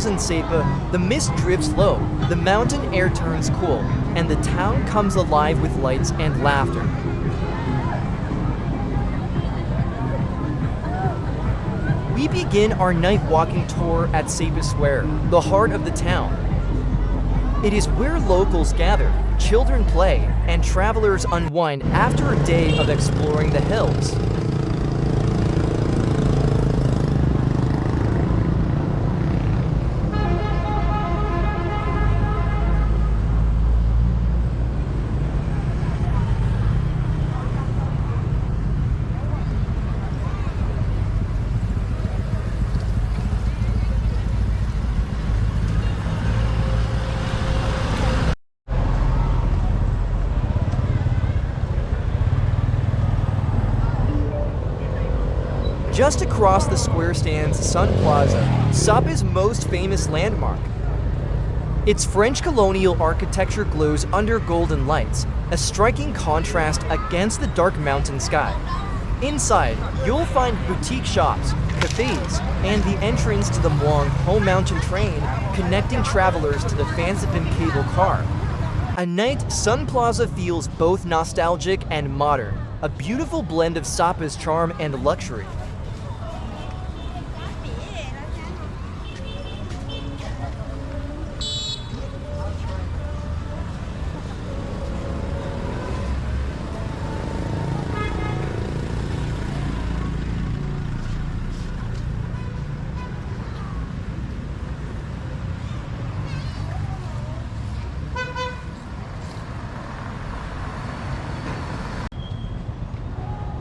Plaza in Sapa, the mist drifts low, the mountain air turns cool, and the town comes alive with lights and laughter. We begin our night walking tour at Sapa Square, the heart of the town. It is where locals gather, children play, and travelers unwind after a day of exploring the hills. Just across the square stands Sun Plaza, Sapa's most famous landmark. Its French colonial architecture glows under golden lights, a striking contrast against the dark mountain sky. Inside, you'll find boutique shops, cafes, and the entrance to the Muang Home Mountain train connecting travelers to the Fansipan cable car. At night, Sun Plaza feels both nostalgic and modern, a beautiful blend of Sapa's charm and luxury.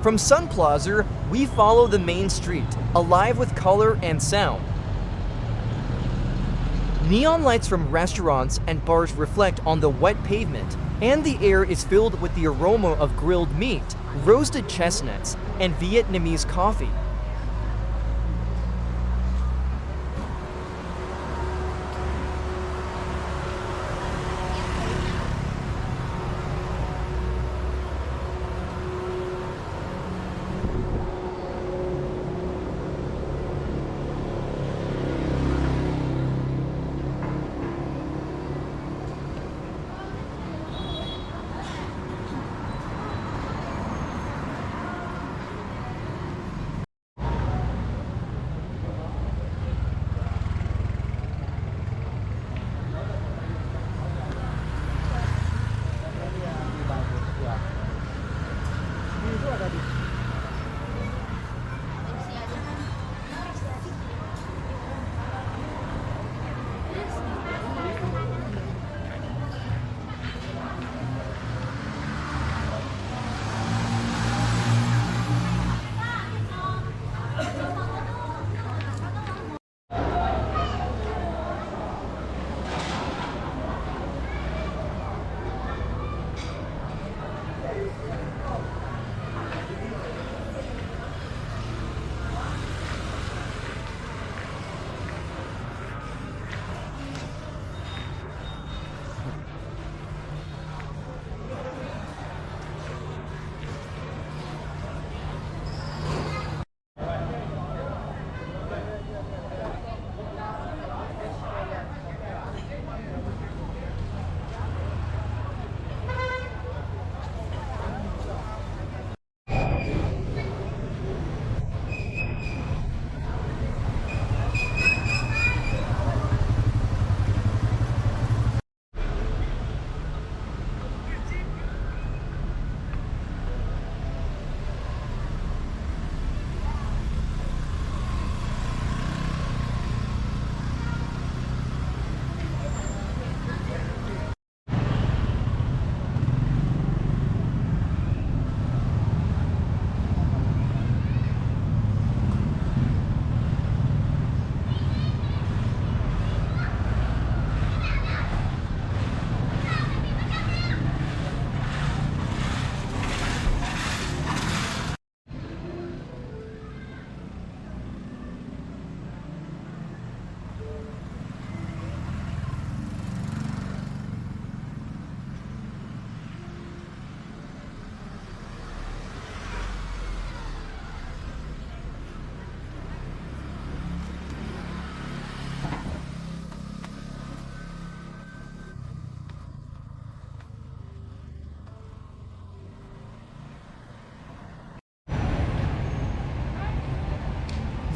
From Sun Plaza, we follow the main street, alive with color and sound. Neon lights from restaurants and bars reflect on the wet pavement, and the air is filled with the aroma of grilled meat, roasted chestnuts, and Vietnamese coffee.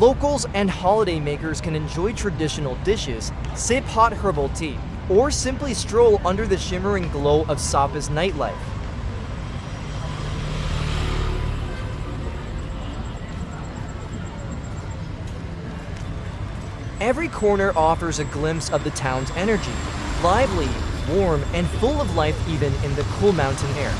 Locals and holidaymakers can enjoy traditional dishes, sip hot herbal tea, or simply stroll under the shimmering glow of Sapa's nightlife. Every corner offers a glimpse of the town's energy, lively, warm, and full of life even in the cool mountain air.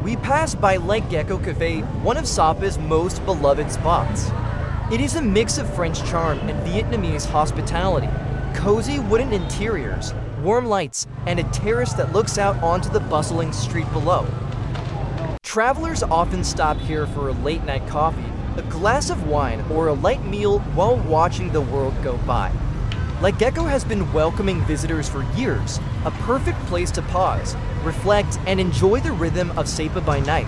We pass by Gecko Café, one of Sapa's most beloved spots. It is a mix of French charm and Vietnamese hospitality, cozy wooden interiors, warm lights, and a terrace that looks out onto the bustling street below. Travelers often stop here for a late-night coffee, a glass of wine, or a light meal while watching the world go by. Gecko has been welcoming visitors for years, a perfect place to pause, reflect, and enjoy the rhythm of Sapa by night.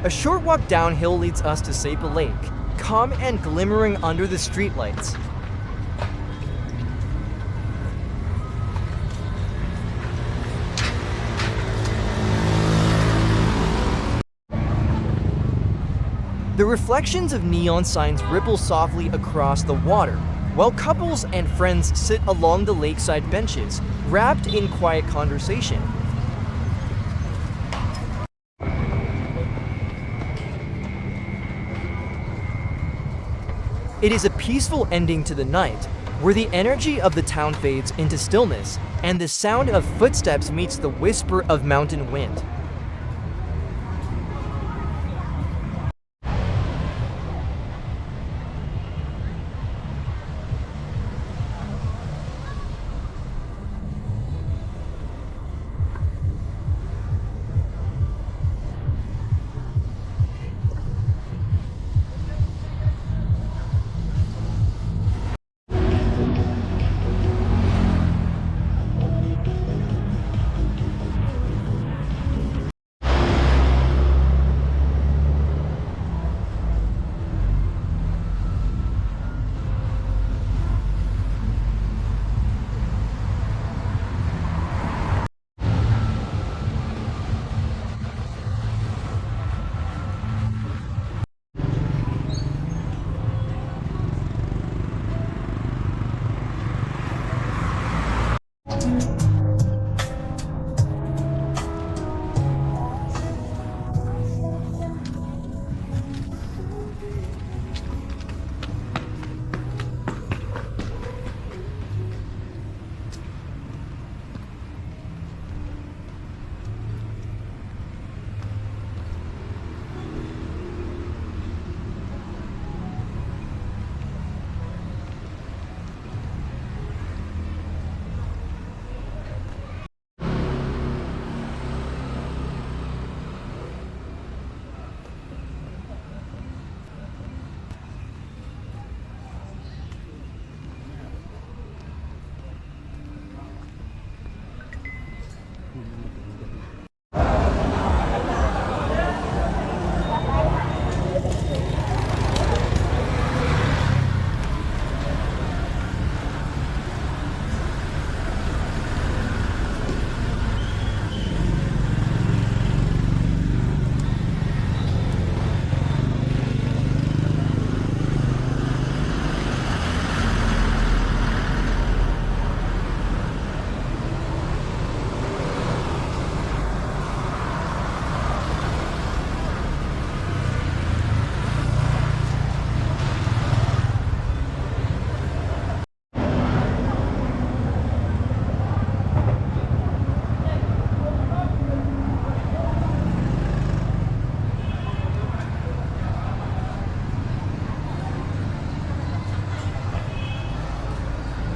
A short walk downhill leads us to Sapa Lake, calm and glimmering under the streetlights. The reflections of neon signs ripple softly across the water, while couples and friends sit along the lakeside benches, wrapped in quiet conversation. It is a peaceful ending to the night, where the energy of the town fades into stillness, and the sound of footsteps meets the whisper of mountain wind.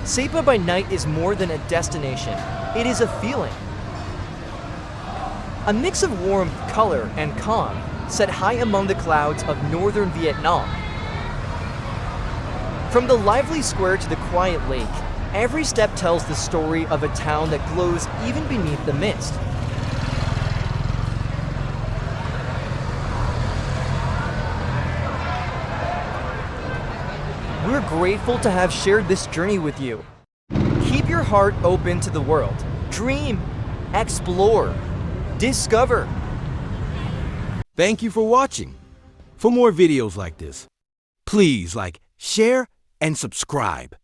Sapa by night is more than a destination, it is a feeling. A mix of warmth, color, and calm set high among the clouds of northern Vietnam. From the lively square to the quiet lake, every step tells the story of a town that glows even beneath the mist. We're grateful to have shared this journey with you. Keep your heart open to the world. Dream, explore, discover. Thank you for watching. For more videos like this, please like, share, and subscribe.